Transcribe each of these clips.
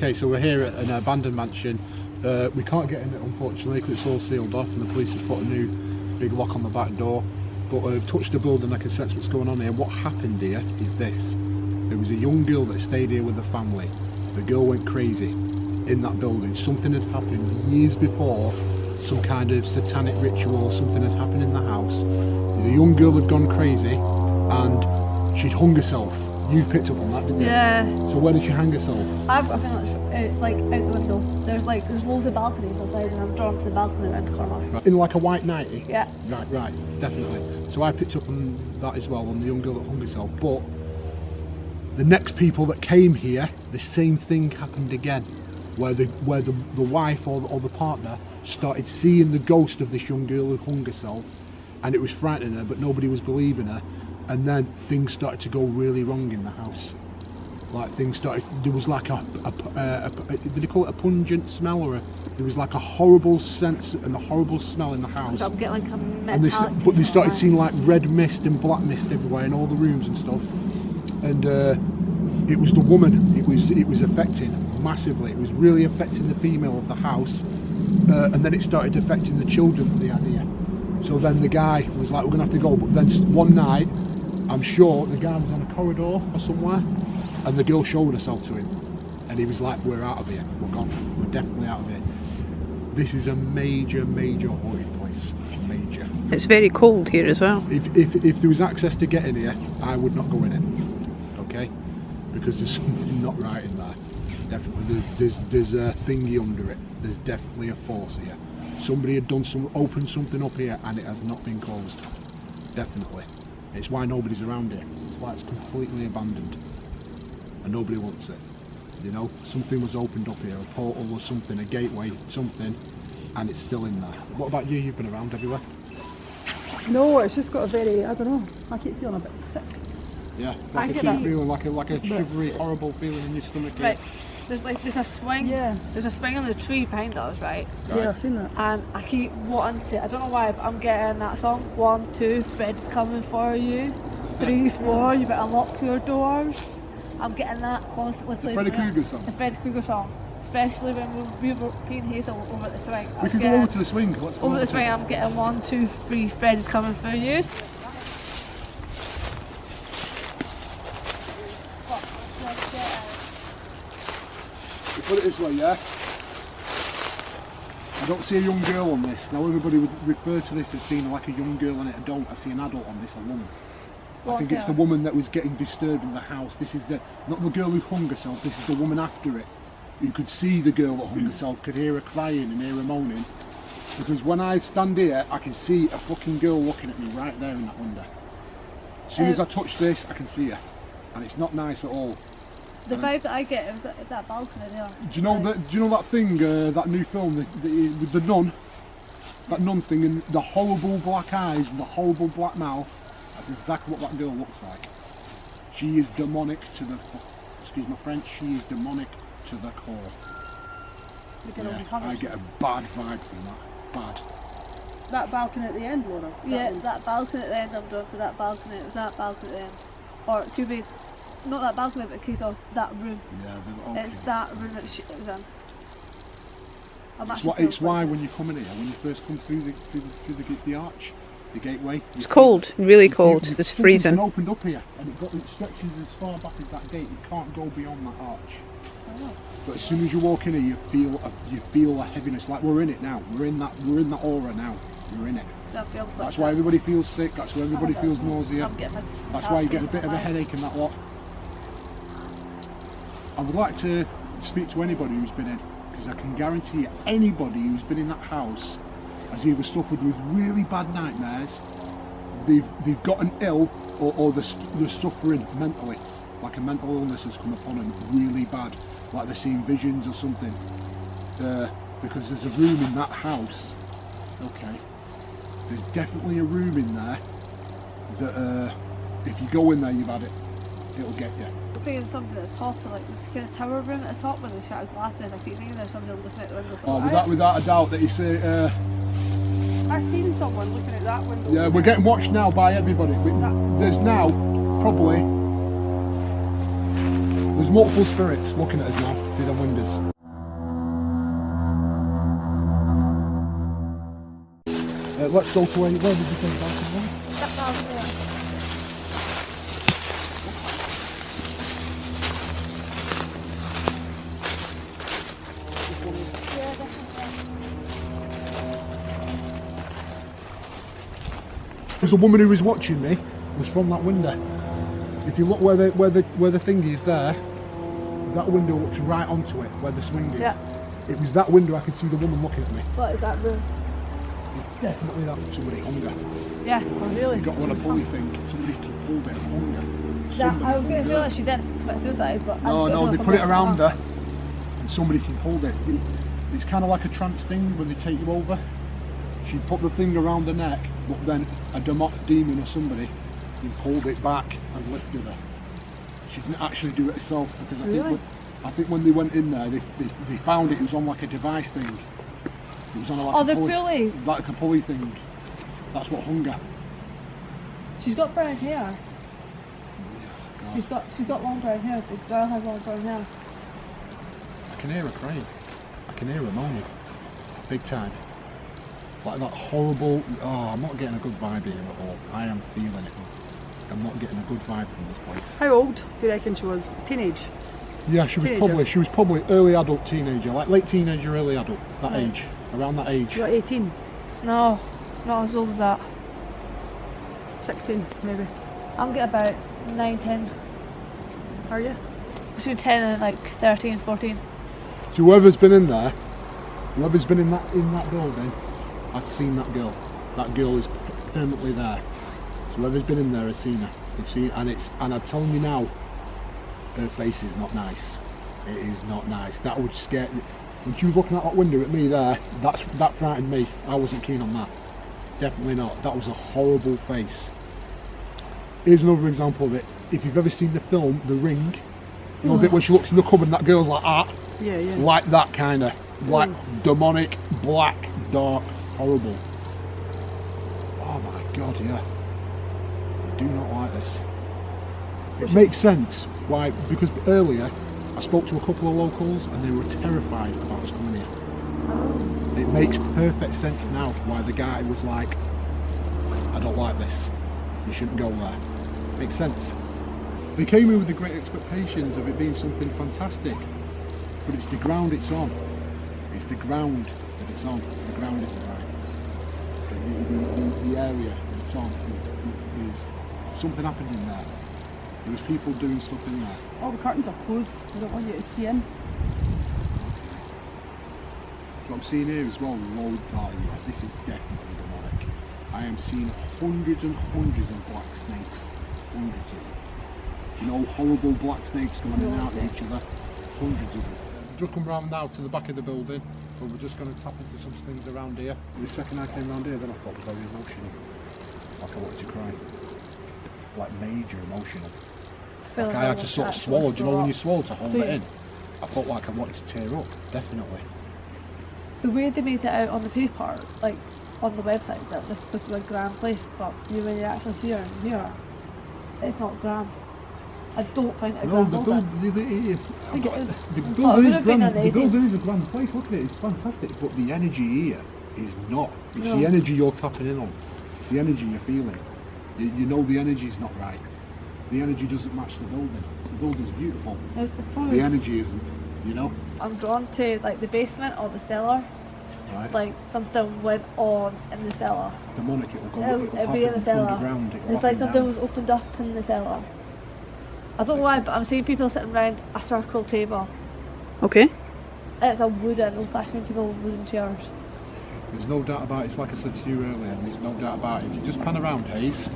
Okay, so we're here at an abandoned mansion. We can't get in it, unfortunately, because it's all sealed off, and the police have put a new big lock on the back door. But I've touched the building, I can sense what's going on here. What happened here is this. There was a young girl that stayed here with the family. The girl went crazy in that building. Something had happened years before, some kind of satanic ritual, something had happened in the house. The young girl had gone crazy and she'd hung herself. You picked up on that, didn't you? Yeah. So where did she hang herself? I've got a feeling it's like out the window. There's loads of balconies outside, and I'm drawn to the balcony around the corner. Right. In like a white nightie? Yeah. Right, definitely. So I picked up on that as well, on the young girl that hung herself. But the next people that came here, the same thing happened again, where the wife or the partner started seeing the ghost of this young girl who hung herself, and it was frightening her, but nobody was believing her. And then things started to go really wrong in the house. Like things started, there was like did they call it a pungent smell, or there was like a horrible sense and a horrible smell in the house. I'm getting like a And they started seeing like red mist and black mist everywhere in all the rooms and stuff. And it was the woman. It was affecting massively. It was really affecting the female of the house, and then it started affecting the children that they had here. So then the guy was like, "We're gonna have to go." But then one night, I'm sure the guy was on a corridor or somewhere, and the girl showed herself to him, and he was like, "We're out of here. We're gone. We're definitely out of here." This is a major haunted place. Major. It's very cold here as well. If there was access to get in here, I would not go in it. Okay, because there's something not right in there. Definitely, there's a thingy under it. There's definitely a force here. Somebody had opened something up here, and it has not been closed. Definitely. It's why nobody's around here. It's why it's completely abandoned, and nobody wants it. You know, something was opened up here, a portal or something, a gateway, something, and it's still in there. What about you? You've been around everywhere. No, it's just got a very, I don't know, I keep feeling a bit sick. Yeah, it's like a sick feeling, like a shivery, horrible feeling in your stomach. Right. There's a swing. Yeah. There's a swing on the tree behind us, right? Yeah, I've seen that. And I keep wanting to. I don't know why, but I'm getting that song. 1, 2, Fred's coming for you. 3, 4, you better lock your doors. I'm getting that constantly playing. The Freddy Krueger song. The Freddy Krueger song, especially when we were being Hazel over at the swing. We can go over to the swing. Let's go over the swing. I'm getting 1, 2, 3, Fred's coming for you. Put it this way, yeah? I don't see a young girl on this. Now everybody would refer to this as seeing like a young girl and I don't. I see an adult on this, a woman. I think it's the woman that was getting disturbed in the house. This is not the girl who hung herself, this is the woman after it. You could see the girl that hung herself, could hear her crying and hear her moaning. Because when I stand here, I can see a fucking girl looking at me right there in that window. As soon as I touch this, I can see her. And it's not nice at all. The vibe that I get is that balcony there. Do you know that thing, that new film with the nun? That nun thing and the horrible black eyes and the horrible black mouth. That's exactly what that girl looks like. She is demonic to the, excuse my French, she is demonic to the core. Yeah, I get a bad vibe from that. Bad. That balcony at the end, Laura? That balcony at the end, I'm drawn to that balcony. It was that balcony at the end. Or it could be, not that balcony, but a case of that room. Yeah, okay. It's that room that it was in. It's why when you come in here, when you first come through the arch, the gateway. It's cold, really cold. It's freezing. It opened up here, and it stretches as far back as that gate. You can't go beyond that arch. Oh. But as soon as you walk in here, you feel a heaviness. Like we're in it now. We're in that aura now. We're in it. That's why everybody feels sick. That's why everybody feels nausea. That's why you get a bit of a headache and that lot. I would like to speak to anybody who's been in, because I can guarantee you, anybody who's been in that house has either suffered with really bad nightmares, they've gotten ill, or they're suffering mentally, like a mental illness has come upon them really bad, like they're seeing visions or something. Because there's a room in that house. Okay, there's definitely a room in there that if you go in there, you've had it. It'll get you. I'm thinking something at the top, like the kind of tower room at the top where the shattered glass is. I keep thinking there's somebody looking out the window. Oh, without a doubt that you say. I've seen someone looking at that window. Yeah, we're getting watched now by everybody. There's now probably there's multiple spirits looking at us now. through the windows. Let's go to where did you think about it? That down there. Yeah, definitely. There's a woman who was watching me, was from that window. If you look where the thing is there, that window looks right onto it, where the swing is. Yeah. It was that window I could see the woman looking at me. What is that room? Definitely that somebody hunger. Yeah. Oh, really? You got on a pulley thing, somebody pulled it hunger. That, I was going to feel like she didn't commit suicide, but No, they put it around her and somebody can hold it. It's kind of like a trance thing when they take you over. She put the thing around her neck, but then a demon or somebody pulled it back and lifted her. She didn't actually do it herself because I think when they went in there, they found it was on like a device thing. It was on like the pulleys. Like a pulley thing. That's what hung her. She's got brown hair. God. She's got long brown hair. The girl has long brown hair. I can hear her crying. I can hear her moaning. Big time. Like that horrible, I'm not getting a good vibe here at all. I am feeling it. I'm not getting a good vibe from this place. How old do you reckon she was? Teenage? Yeah, she was probably early adult teenager, like late teenager, early adult, that age, around that age. You're 18? No, not as old as that. 16 maybe. I'm getting about 9, 10. Are you? Between 10 and like 13, 14. So whoever's been in there, whoever's been in that building, has seen that girl. That girl is permanently there. So whoever's been in there has seen her. They've seen, and I'm telling you now, her face is not nice. It is not nice. That would scare you. When she was looking at that window at me there, that frightened me. I wasn't keen on that. Definitely not. That was a horrible face. Here's another example of it. If you've ever seen the film The Ring, you know the bit where she looks in the cupboard and that girl's like that? Yeah. Like that kind of. Like demonic, black, dark, horrible. Oh my God, yeah. I do not like this. It makes sense. Why? Because earlier I spoke to a couple of locals and they were terrified about us coming here. It makes perfect sense now why the guy was like, I don't like this. You shouldn't go there. Makes sense. They came in with the great expectations of it being something fantastic, but it's the ground it's on. It's the ground that it's on. The ground isn't right. The area that it's on is something happened in there. There was people doing stuff in there. All the curtains are closed. I don't want you to see in. What I'm seeing here as well, this is definitely demonic. I am seeing hundreds and hundreds of black snakes. Hundreds of them. You know, horrible black snakes coming in and out of each other. Hundreds of them. We've just come round now to the back of the building, but we're just going to tap into some things around here. The second I came round here, then I thought it was very emotional. Like I wanted to cry. Like major emotional. Like I had to sort of swallow, do you know when you swallow to hold it in? I felt like I wanted to tear up, definitely. The way they made it out on the paper, like on the website, that this was a grand place, but when you're actually here, it's not grand. I don't find it a grand building. The The building is a grand place, look at it, it's fantastic, but the energy here is not. It's the energy you're tapping in on. It's the energy you're feeling. You know the energy's not right. The energy doesn't match the building. The building's beautiful. The energy isn't, you know? I'm drawn to like the basement or the cellar. Right. Like something went on in the cellar. Demonic, it'll be in the cellar. Underground, It's like something was opened up in the cellar. I don't know why, but I'm seeing people sitting around a circle table. Okay. It's a wooden, old-fashioned table with wooden chairs. There's no doubt about it, it's like I said to you earlier, there's no doubt about it. If you just pan around, Hayes,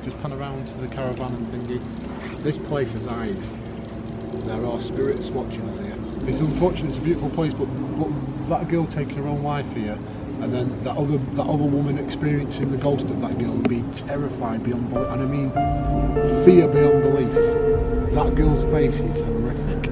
just pan around to the caravan and thingy, this place has eyes. There are spirits watching us here. It's unfortunate, it's a beautiful place, but that girl taking her own life here, and then that other woman experiencing the ghost of that girl and being terrified beyond belief, and I mean fear beyond belief. That girl's face is horrific.